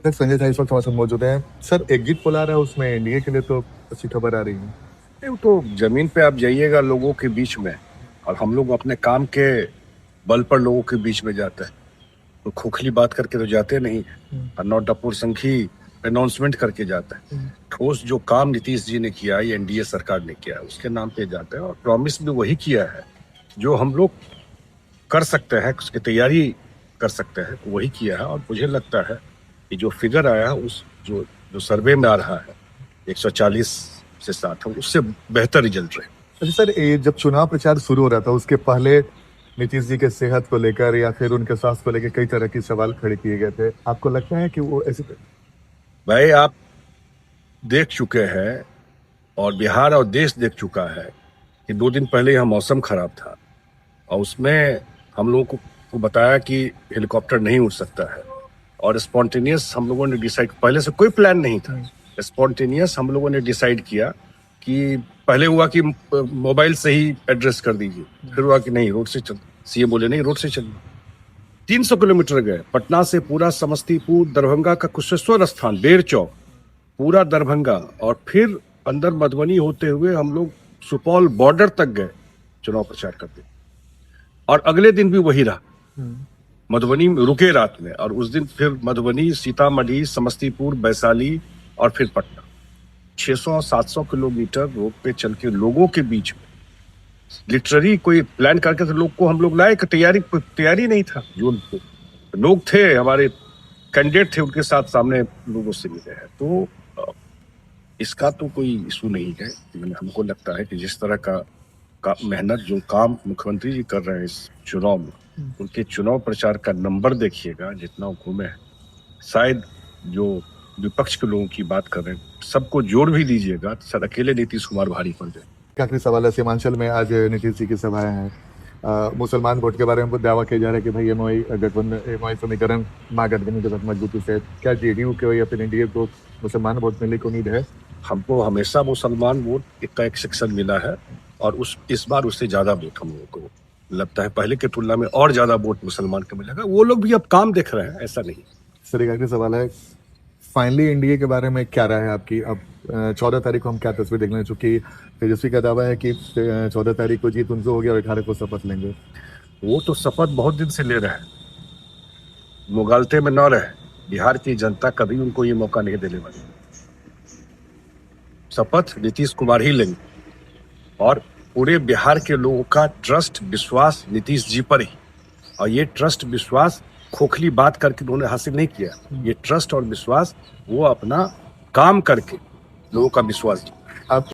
Sir Sanjay Jha इस वक्त हमारे साथ मौजूद हैं। सर एग्जिट पोल आ रहा है, उसमें एनडीए के लिए तो अच्छी खबर आ रही है। नहीं, वो तो जमीन पे आप जाइएगा लोगों के बीच में, और हम लोग अपने काम के बल पर लोगों के बीच में जाते हैं, तो खोखली बात करके तो जाते नहीं, और नौ टपुर संखी अनाउंसमेंट करके जाता है। ठोस जो काम नीतीश जी ने किया, ये एनडीए सरकार ने किया, उसके नाम पे जाता है, और प्रॉमिस भी वही किया है जो हम लोग कर सकते हैं, उसकी तैयारी कर सकते हैं, वही किया है। और मुझे लगता है कि जो फिगर आया है, उस जो जो सर्वे में आ रहा है 140 से 60 है, उससे बेहतर रिजल्ट रहे। अच्छा सर, ये जब चुनाव प्रचार शुरू हो रहा था उसके पहले नीतीश जी के सेहत को लेकर या फिर उनके स्वास्थ्य को लेकर कई तरह के सवाल खड़े किए गए थे। आपको लगता है कि वो ऐसे भाई, आप देख चुके हैं और बिहार और देश देख चुका है कि 2 दिन पहले यहाँ मौसम खराब था, और उसमें हम लोगों को बताया कि हेलीकॉप्टर नहीं उड़ सकता है, और स्पॉन्टेनियस हम लोगों ने डिसाइड, पहले से कोई प्लान नहीं था, स्पॉन्टेनियस हम लोगों ने डिसाइड किया कि पहले हुआ कि मोबाइल से ही एड्रेस कर दीजिए, फिर हुआ कि नहीं रोड से चल, सीएम बोले नहीं रोड से चलिए। 300 किलोमीटर गए, पटना से पूरा समस्तीपुर, दरभंगा का कुशेश्वर स्थान, बेर चौक, पूरा दरभंगा, और फिर अंदर मधुबनी होते हुए हम लोग सुपौल बॉर्डर तक गए चुनाव प्रचार करते, और अगले दिन भी वही रहा। मधुबनी में रुके रात में, और उस दिन फिर मधुबनी, सीतामढ़ी, समस्तीपुर, वैशाली, और फिर पटना। 600-700 किलोमीटर रोड पे चल के लोगों के बीच में, लिटरली कोई प्लान करके तो लोग को हम लोग लाए कि तैयारी नहीं था। जो लोग थे हमारे कैंडिडेट थे, उनके साथ सामने लोगों से मिले हैं, तो इसका तो कोई इशू नहीं है। हमको लगता है कि जिस तरह का मेहनत, जो काम मुख्यमंत्री जी कर रहे हैं इस चुनाव में, उनके चुनाव प्रचार का नंबर देखिएगा जितना वो घूमे हैं, शायद जो विपक्ष के लोगों की बात कर रहे हैं सबको जोड़ भी दीजिएगा तो सर अकेले नीतीश कुमार भारी पड़ जाए। आखिरी सवाल है, सीमांचल में आज नीतीश जी की सभाएं हैं। मुसलमान वोट के बारे में दावा किया जा रहा है कि भाई एमओआई समीकरण महागठबंधन के साथ मजबूती से, क्या जेडीयू को या फिर एनडीए को मुसलमान वोट मिलने की उम्मीद है? हमको हमेशा मुसलमान वोट का एक सेक्शन मिला है, और इस बार उससे ज्यादा वोट हम लोगों को लगता है पहले की तुलना में और ज्यादा वोट मुसलमान को मिलेगा। वो लोग भी अब काम देख रहे हैं, ऐसा नहीं। सर एक आखिरी सवाल है, फाइनली एनडीए के बारे में क्या राय है आपकी? अब 14 तारीख को हम क्या तस्वीर देखने, चूंकि तेजस्वी का दावा है कि 14 तारीख को जीत उनसे होगी और 18 को शपथ लेंगे। वो तो शपथ बहुत दिन से ले रहे हैं, मुगालते में न रहे। बिहार की जनता कभी उनको ये मौका नहीं देने वाली। शपथ नीतीश कुमार ही लेंगे, और पूरे बिहार के लोगों का ट्रस्ट, विश्वास नीतीश जी पर ही। और ये ट्रस्ट विश्वास खोखली बात करके उन्होंने हासिल नहीं किया। ये ट्रस्ट और विश्वास वो अपना काम करके लोगों का विश्वास। आप